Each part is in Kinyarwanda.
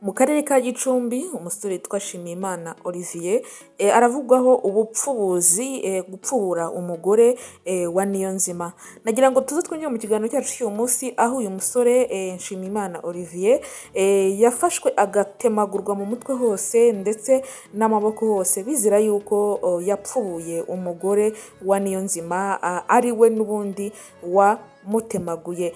Mu karere ka Gicumbi umusore witwa Nshimiyimana Olivier aravugwaho ubupfubuzi gupfubura umugore wa Niyonzima. Nagira ngo tuze twinjire mu kiganiro cyacu cy'uyu munsi, aho uyu musore Nshimiyimana Olivier yafashwe agatemagurwa mu mutwe hose ndetse n'amaboko hose, bizira yuko yapfubuye umugore wa Niyonzima ari we n'ubundi wamutemaguye.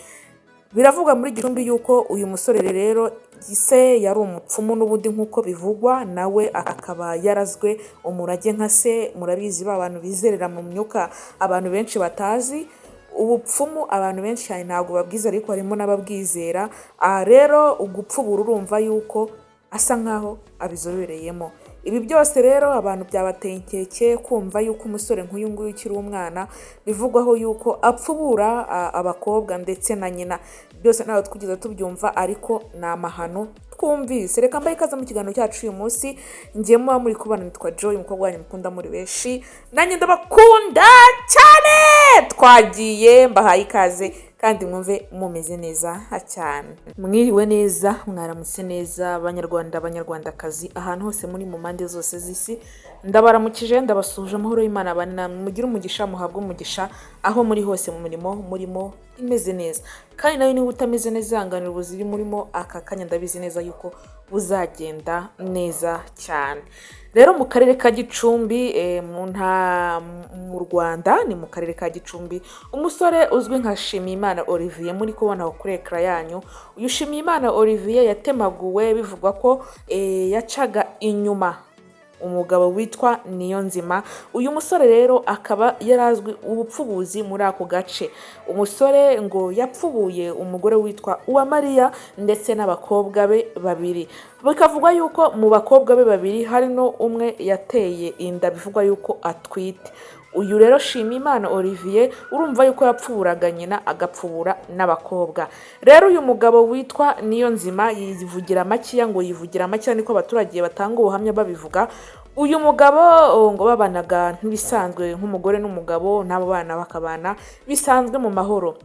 Biravugwa muri Gicumbi yuko uyu musore rero se yari umupfumu n'ubundi nk'uko bivugwa, nawe akaba yarazwe umurage nka se. Murabizi ba bantu bizerera mu myuka abantu benshi batazi. Ubupfumu abantu benshi cyane ntabwo babwiza, ariko harimo n'ababwizera. Rero ugupfubura urumva yuko asa nkaho abizobereyemo. Ibi byose rero abantu byabateye inkeke kumva yuko umusore nk'uyu nguyu ukiri umwana bivugwaho yuko apfubura abakobwa ndetse na nyina. Byose ntabwo twigeze tubyumva, ariko ni amahano twumvise. Reka mbaye ikaze mu kiganiro cyacu uyu munsi. Ngiye muba muri kubana, nitwa Joy, umukobwa wanyu mukunda muri benshi, nanjye ndabakunda cyane. Twagiye mbahaye ikaze kandi mwumve mumeze neza cyane. Mwiriwe neza, mwaramutse neza Banyarwanda, Banyarwandakazi, ahantu hose muri mu mpande zose z'isi. Ndabaramukije, ndabasuje amahoro y'Imana abane namwe, mugire umugisha, muhabwe umugisha aho muri hose mu mirimo murimo imeze neza. Kandi nawe niba utameze neza, ihanganira ubuzima murimo aka kanya, ndabizi neza yuko buzagenda neza cyane. Rero mu karere ka Gicumbi mu Rwanda, ni mu karere ka Gicumbi, umusore uzwi nka Nshimiyimana Olivier muri kubona kuri ekara yanyu. Uyu Nshimiyimana Olivier yatemaguwe bivugwa ko yacaga inyuma umugabo witwa Niyonzima. Uyu musore rero akaba yarazwi ubupfubuzi muri ako gace. Umusore ngo yapfubuye umugore witwa Uwamariya ndetse n'abakobwa be babiri. Bikavugwa yuko mu bakobwa be babiri harimo umwe yateye inda, bivugwa yuko atwite. Uyu rero Nshimiyimana Olivier urumva yuko yapfuburaga nyina agapfubura n'abakobwa. Rero uyu mugabo witwa Niyonzima yivugira makiya, ngo yivugira makiya niko abaturage batanga ubuhamya babivuga. Uyu mugabo ngo babanaga nk'ibisanzwe nk'umugore n'umugabo, n'abo bana bakabana bisanzwe mu mahoro.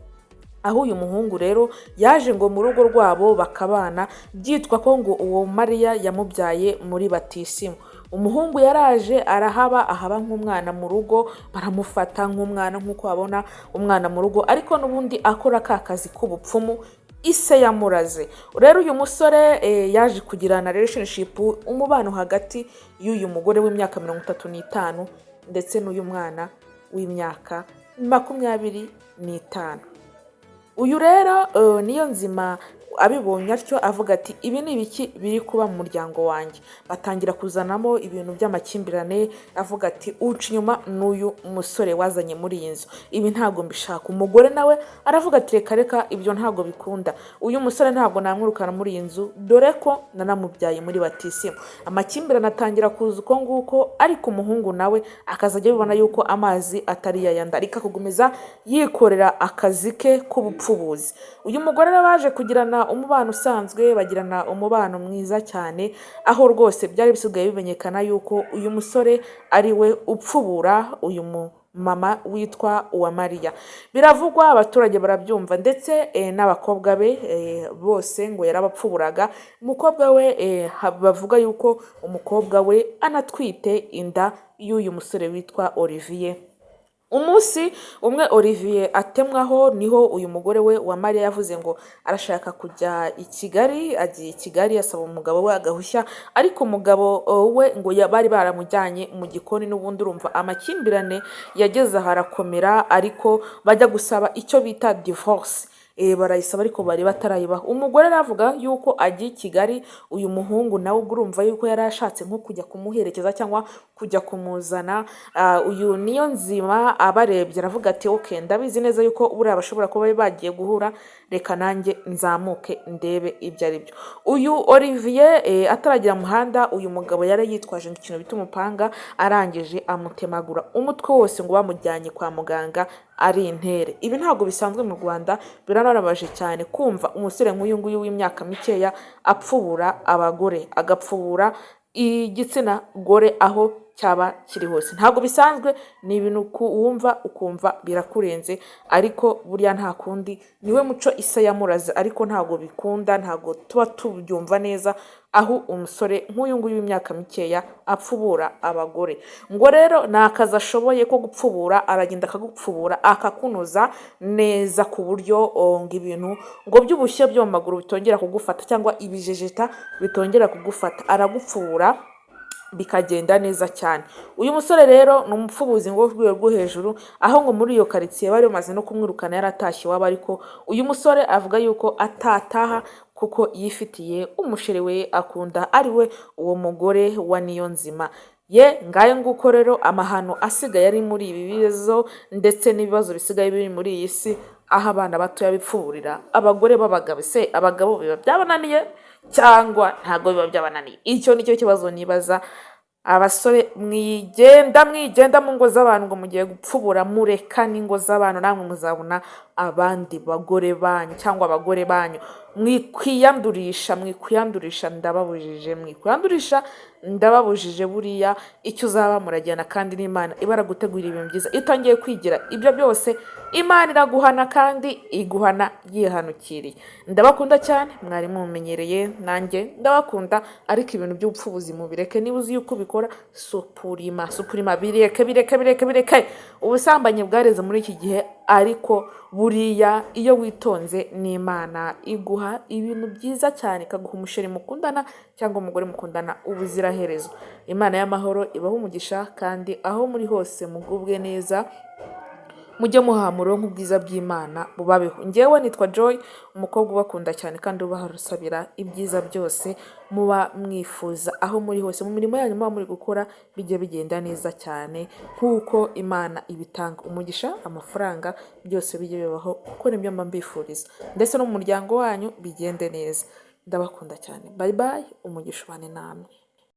Aho uyu muhungu rero yaje ngo mu rugo rwabo bakabana, byitwa ko ngo uwo Mariya yamubyaye muri batisimu. Umuhungu yaraje arahaba, ahaba nk'umwana mu rugo, baramufata nk'umwana nk'uko babona umwana mu rugo, ariko n'ubundi akora ka kazi k'ubupfumu ise yamuraze. Rero uyu musore yaje kugirana relationship, umubano hagati y'uyu mugore w'imyaka 35 ndetse n'uyu mwana w'imyaka 25. Uyu rero Niyonzima abibonye atyo avuga ati ibi ni ibiki biri kuba mu muryango wanjye. Batangira kuzanamo ibintu by'amakimbirane, avuga ati uca inyuma n'uyu musore wazanye muri iyi nzu, ibi ntabwo mbishaka. Umugore nawe aravuga ati reka ibyo ntabwo bikunda, uyu musore ntabwo namwirukana muri iyi nzu, dore ko nanamubyaye muri batisimu. Amakimbirane atangira kuza uko nguko, ariko umuhungu nawe akazajya bibona yuko amazi atari yayandi, ariko akagumeza yikorera akazi ke k'ubupfubuzi. Uyu mugore baje kugirana umubano usanzwe, bagirana umubano mwiza cyane, aho rwose byari bisigaye bimenyekana yuko uyu musore ari we upfubura uyu mama witwa Uwamariya. Biravugwa, abaturage barabyumva, ndetse n'abakobwa be bose ngo yarabapfuburaga. Umukobwa we bavuga yuko umukobwa we anatwite inda y'uyu musore witwa Olivier. Umunsi umwe Olivier atemwaho, niho uyu mugore we Uwamariya yavuze ngo arashaka kujya i Kigali. Agiye i Kigali asaba umugabo we agahushya, ariko umugabo we ngo bari baramujyanye mu gikoni. N'ubundi urumva amakimbirane yageze harakomera, ariko bajya gusaba icyo bita divorce. Barayisaba ariko bari batarayibaha. Umugore aravuga yuko agiye i Kigali. Uyu muhungu nawe urumva yuko yari ashatse nko kujya kumuherekeza cyangwa kujya kumuzana. Uyu Niyonzima abarebye aravuga ati okay, ndabizi neza yuko buriya bashobora kuba bagiye guhura, reka nanjye nzamuke ndebe ibyo ari byo. Uyu Olivier ataragira muhanda, uyu mugabo yari yitwaje ikintu bita umupanga, arangije amutemagura umutwe wose, ngo bamujyanye kwa muganga ari intere. Ibi ntabwo bisanzwe mu Rwanda, biranababaje cyane kumva umusore nk'uyu nguyu w'imyaka mikeya apfubura abagore, agapfubura igitsina gore aho cyaba kiri hose. Ntabwo bisanzwe, ni ibintu wumva ukumva birakurenze, ariko buriya nta kundi, niwe muco Isi yamuraze, ariko ntabwo bikunda, ntabwo tuba tubyumva neza, aho umusore nk'uyu nguyu w'imyaka mikeya apfubura abagore. Ngo rero ni akazi ashoboye ko gupfubura, aragenda akagupfubura akakunoza neza ku buryo ngo ibintu ngo by'ubushye byo mu maguru bitongera kugufata, cyangwa ibijejeta bitongera kugufata, aragupfubura bikagenda neza cyane. Uyu musore rero ni umupfubuzi ngo rwego rwo hejuru, aho ngo muri iyo karitsiye bari bamaze no kumwirukana yaratashye iwabo, ariko uyu musore avuga yuko atataha kuko yifitiye umusheri we akunda, ari we uwo mugore wa Niyonzima. Ngayo nguko rero amahano asigaye ari muri ibi bibazo, ndetse n'ibibazo bisigaye biri muri iyi si, aho abana batoya bipfuburira abagore b'abagabo. Se abagabo biba byabananiye cyangwa ntabwo biba byabananiye? Icyo nicyo kibazo nibaza. Abasore mwigenda mu ngo z'abantu ngo mugiye gupfubura, mureka n'ingo z'abantu, namwe muzabona abandi bagore banyu cyangwa abagore banyu. Mwikwiyandurisha ndababujije buriya icyo uzaba murajyana, kandi n'Imana ibara gutegura ibintu byiza. Iyo utangiye kwigira ibyo byose, Imana iraguhana kandi iguhana yihanukiriye. Ndabakunda cyane, mwari mumenyereye, nanjye ndabakunda, ariko ibintu by'ubupfubuzi mubireke. Niba uzi yuko ubikora, supurima bireke. Ubusambanyi bwareze muri iki gihe, ariko buriya iyo witonze n'Imana iguha ibintu byiza cyane, ikaguha umusheri mukundana cyangwa umugore mukundana ubuziraherezo. Imana y'amahoro ibahe umugisha, kandi aho muri hose mugubwe neza, mujye muhamura nk'ubwiza bw'Imana bubabeho. Njyewe nitwa Joy, umukobwa ubakunda cyane kandi ubaharusabira ibyiza byose muba mwifuza. Aho muri hose mu mirimo yanyu muba muri gukora, bijye bigenda neza cyane nk'uko Imana ibitanga. Umugisha, amafaranga, byose bijye bibaho kuko nibyo mba mbifuriza, ndetse no mu muryango wanyu bigende neza. Ndabakunda cyane. Bye bye, umugisha ubane namwe.